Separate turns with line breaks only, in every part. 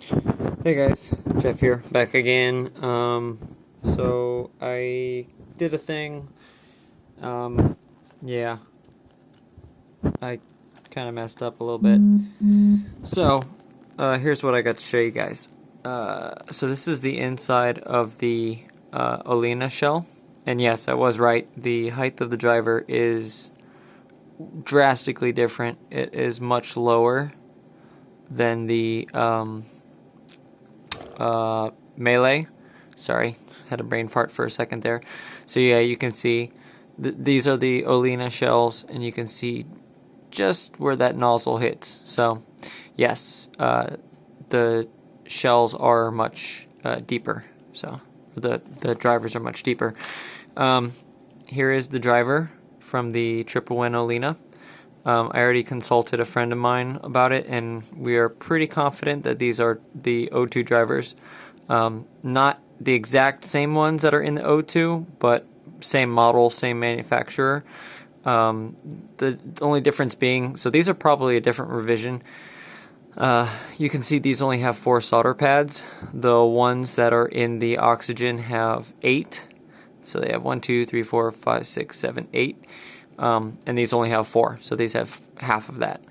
Hey guys, Jeff here, back again. So I did a thing. Um, yeah, I kind of messed up a little bit. So, here's what I got to show you guys. So this is the inside of the Olena shell. And yes, I was right. The height of the driver is drastically different. It is much lower than the Melee. Sorry, had a brain fart for a second there. So yeah, you can see these are the Olena shells, and you can see just where that nozzle hits. So yes, the shells are much deeper. So the drivers are much deeper. Here is the driver from the Trippowin Olena. I already consulted a friend of mine about it, and we are pretty confident that these are the O2 drivers. Not the exact same ones that are in the O2, but same model, same manufacturer. The only difference being, so these are probably a different revision. You can see these only have 4 solder pads. The ones that are in the oxygen have 8. So they have 1, 2, 3, 4, 5, 6, 7, 8. And these only have 4, so these have half of that.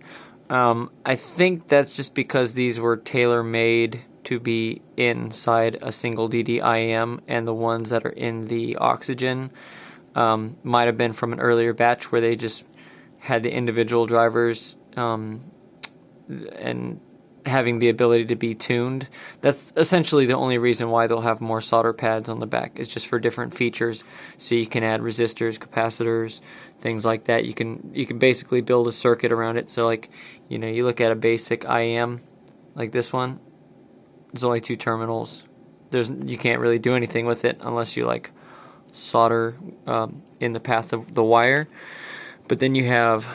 I think that's just because these were tailor-made to be inside a single DDIM, and the ones that are in the oxygen might have been from an earlier batch where they just had the individual drivers and having the ability to be tuned. That's essentially the only reason why they'll have more solder pads on the back, is just for different features. So you can add resistors, capacitors, things like that. You can basically build a circuit around it. So like, you look at a basic IM like this one, there's only 2 terminals. You can't really do anything with it unless you like solder in the path of the wire. But then you have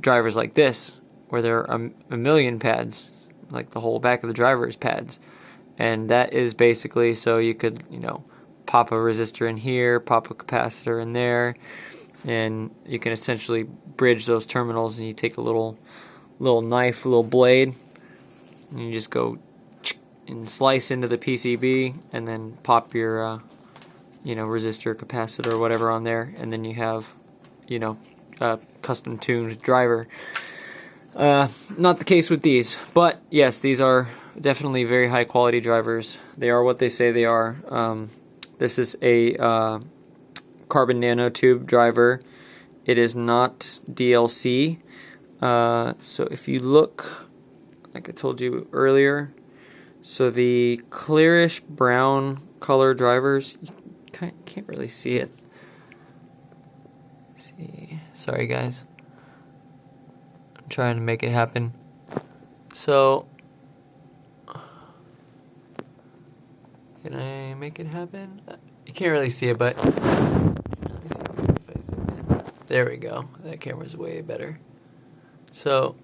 drivers like this, where there are a million pads, like the whole back of the driver is pads. And that is basically so you could, pop a resistor in here, pop a capacitor in there, and you can essentially bridge those terminals, and you take a little knife, a little blade, and you just go and slice into the PCB, and then pop your, resistor, capacitor, or whatever on there, and then you have, a custom tuned driver. Not the case with these, but yes, these are definitely very high quality drivers. They are what they say they are. This is a carbon nanotube driver. It is not DLC. So if you look, like I told you earlier, so the clearish brown color drivers, you can't really see it. Sorry guys. Trying to make it happen. So, can I make it happen? You can't really see it, but let me see if I zoom in. There we go. That camera's way better. So,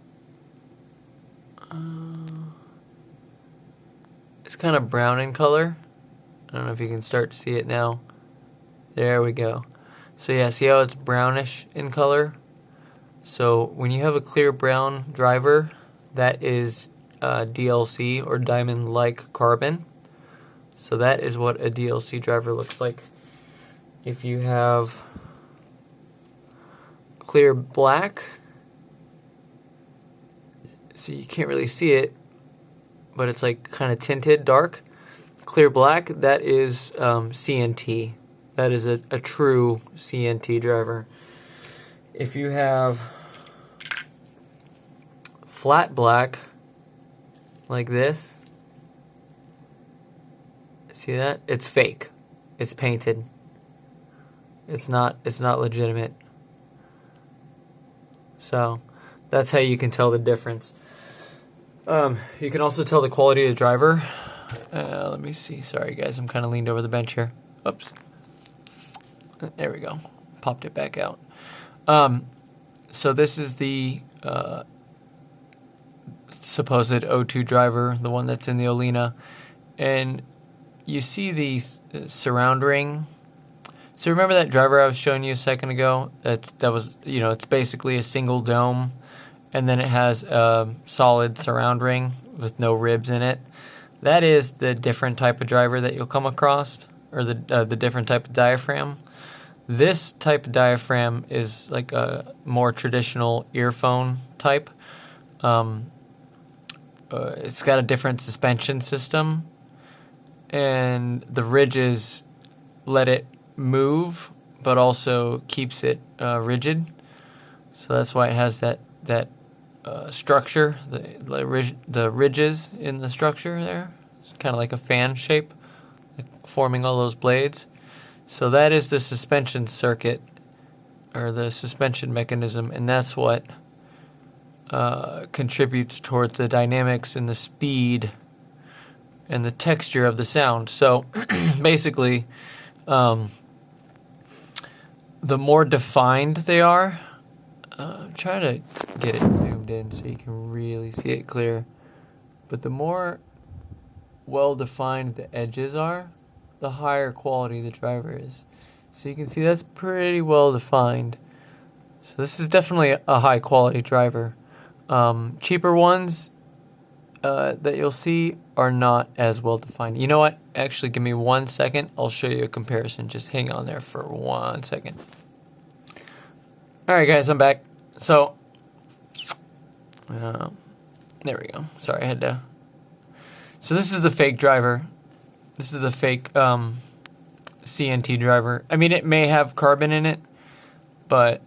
it's kind of brown in color. I don't know if you can start to see it now. There we go. So yeah, see how it's brownish in color? So when you have a clear brown driver, that is DLC, or diamond-like carbon. So that is what a DLC driver looks like. If you have clear black, so you can't really see it, but it's like kind of tinted dark. Clear black, that is CNT. That is a true CNT driver. If you have flat black, like this, see that? It's fake. It's painted. It's not legitimate. So that's how you can tell the difference. You can also tell the quality of the driver. Let me see. Sorry guys, I'm kind of leaned over the bench here. Oops. There we go. Popped it back out. So this is the supposed O2 driver, the one that's in the Olena, and you see the surround ring. So remember that driver I was showing you a second ago? That was it's basically a single dome, and then it has a solid surround ring with no ribs in it. That is the different type of driver that you'll come across, or the different type of diaphragm. This type of diaphragm is like a more traditional earphone type. It's got a different suspension system, and the ridges let it move, but also keeps it rigid. So that's why it has that structure, the ridges in the structure there. It's kind of like a fan shape, like forming all those blades. So that is the suspension circuit, or the suspension mechanism, and that's what contributes towards the dynamics and the speed and the texture of the sound. So basically, the more defined they are, I'm trying to get it zoomed in so you can really see it clear, but the more well-defined the edges are, the higher quality the driver is. So you can see that's pretty well-defined. So this is definitely a high-quality driver. Cheaper ones that you'll see are not as well-defined. You know what? Actually, give me 1 second. I'll show you a comparison. Just hang on there for 1 second. Alright guys, I'm back. So, there we go. Sorry, I had to... So this is the fake driver. This is the fake CNT driver. I mean, it may have carbon in it, but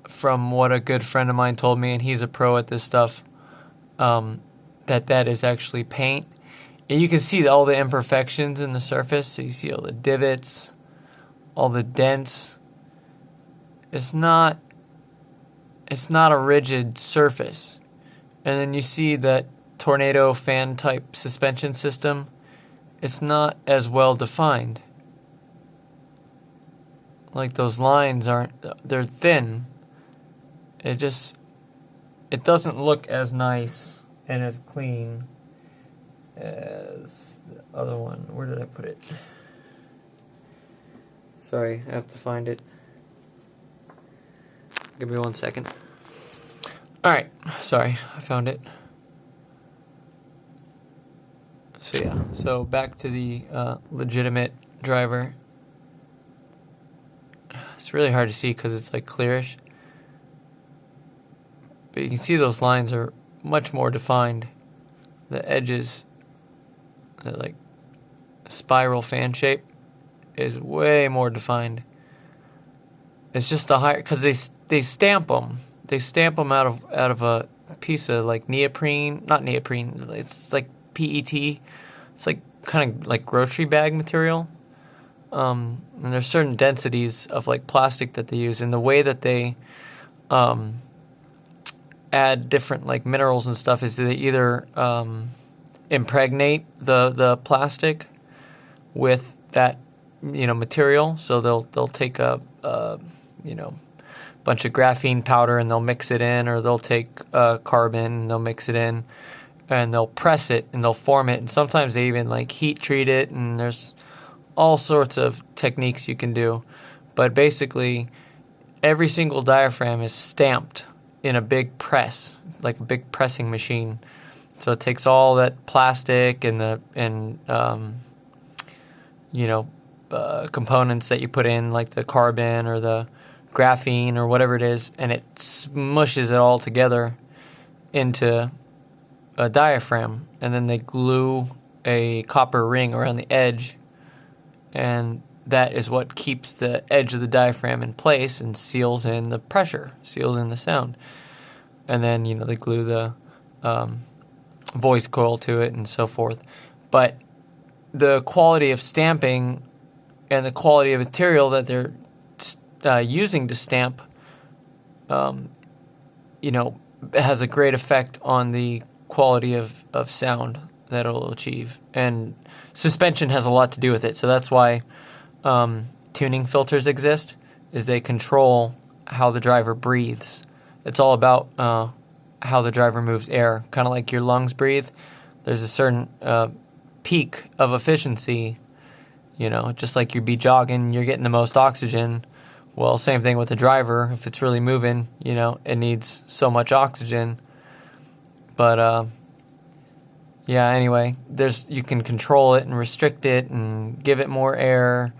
from what a good friend of mine told me, and he's a pro at this stuff, that is actually paint. And you can see all the imperfections in the surface. So you see all the divots, all the dents. It's not a rigid surface. And then you see that tornado fan type suspension system. It's not as well defined. Like those lines they're thin. It doesn't look as nice and as clean as the other one. Where did I put it? Sorry, I have to find it. Give me 1 second. Alright, sorry, I found it. So yeah, so back to the legitimate driver. It's really hard to see because it's like clearish. But you can see those lines are much more defined. The edges, the like spiral fan shape, is way more defined. It's just the higher, because they stamp them. They stamp them out of a piece of like neoprene, not neoprene. It's like PET. It's like kind of like grocery bag material. And there's certain densities of like plastic that they use, and the way that they add different like minerals and stuff is they either impregnate the plastic with that material. So they'll take a bunch of graphene powder and they'll mix it in, or they'll take carbon and they'll mix it in, and they'll press it and they'll form it, and sometimes they even like heat treat it, and there's all sorts of techniques you can do. But basically every single diaphragm is stamped in a big press, like a big pressing machine. So it takes all that plastic and components that you put in, like the carbon or the graphene or whatever it is, and it smushes it all together into a diaphragm, and then they glue a copper ring around the edge, and that is what keeps the edge of the diaphragm in place and seals in the pressure, seals in the sound. And then they glue the voice coil to it and so forth. But the quality of stamping and the quality of material that they're using to stamp, has a great effect on the quality of sound that it'll achieve. And suspension has a lot to do with it. So that's why tuning filters exist, is they control how the driver breathes. It's all about how the driver moves air, kind of like your lungs breathe. There's a certain peak of efficiency, just like you'd be jogging, you're getting the most oxygen. Well, same thing with the driver. If it's really moving, you know, it needs so much oxygen. But yeah, anyway, you can control it and restrict it and give it more air,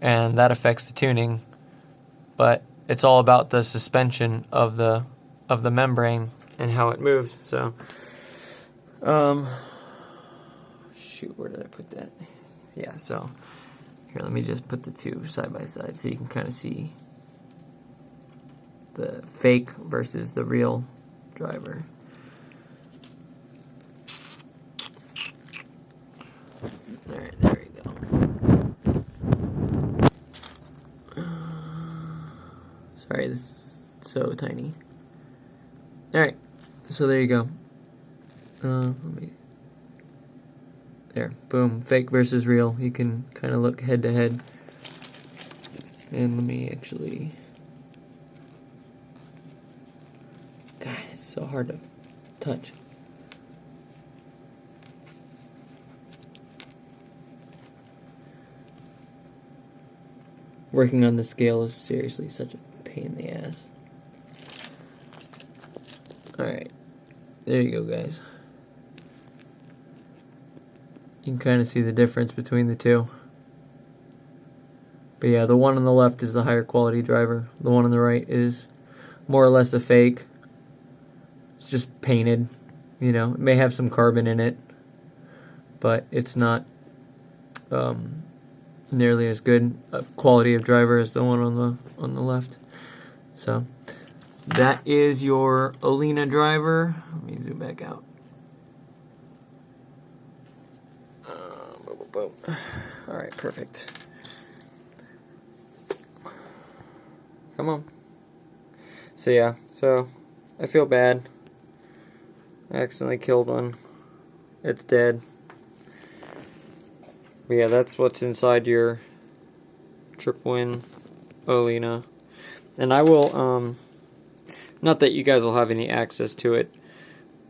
and that affects the tuning. But it's all about the suspension of the membrane and how it moves. So, shoot, where did I put that? Yeah, so here, let me just put the two side by side so you can kind of see the fake versus the real driver. Alright, there we go. Sorry, this is so tiny. Alright, so there you go. There, boom, fake versus real. You can kind of look head to head. And let me actually... God, it's so hard to touch. Working on the scale is seriously such a pain in the ass. Alright, there you go, guys. You can kind of see the difference between the two. But yeah, the one on the left is the higher quality driver. The one on the right is more or less a fake. It's just painted. You know, it may have some carbon in it, but it's not nearly as good a quality of driver as the one on the left. So that is your Olena driver. Let me zoom back out. All right, perfect. Come on. So yeah, so I feel bad. I accidentally killed one. It's dead. But yeah, that's what's inside your Trippowin Olena. And I will, not that you guys will have any access to it,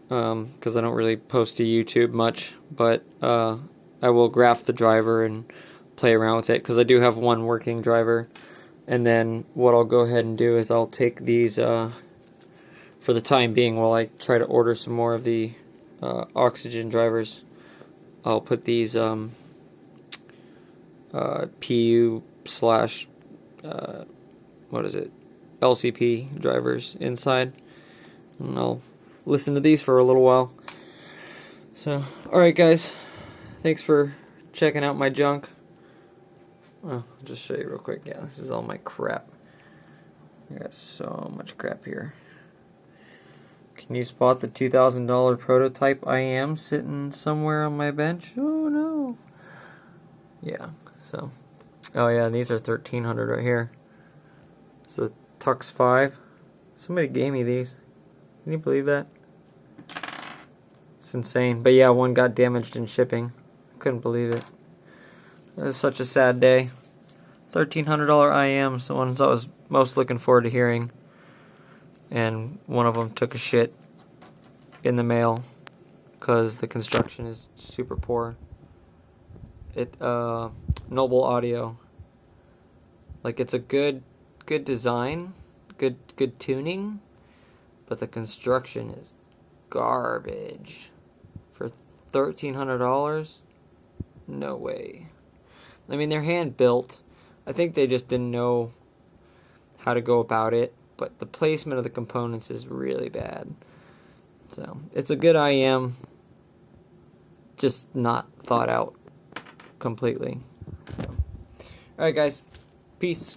because I don't really post to YouTube much, but I will graph the driver and play around with it, because I do have one working driver. And then what I'll go ahead and do is I'll take these, for the time being, while I try to order some more of the oxygen drivers, I'll put these PU slash, what is it, LCP drivers inside. And I'll listen to these for a little while. So, alright guys, thanks for checking out my junk. Well, I'll just show you real quick. Yeah, this is all my crap. I got so much crap here. Can you spot the $2,000 prototype I am sitting somewhere on my bench? Oh no. Yeah, so. Oh yeah, and these are $1,300 right here. So Tux 5. Somebody gave me these. Can you believe that? It's insane. But yeah, one got damaged in shipping. Couldn't believe it. It was such a sad day. $1,300 IMs, the ones I was most looking forward to hearing. And one of them took a shit in the mail because the construction is super poor. Noble Audio. Like, it's a good design, good tuning, but the construction is garbage. For $1,300? No way. I mean, they're hand built. I think they just didn't know how to go about it, but the placement of the components is really bad. So, it's a good IM, just not thought out completely. Alright guys, peace.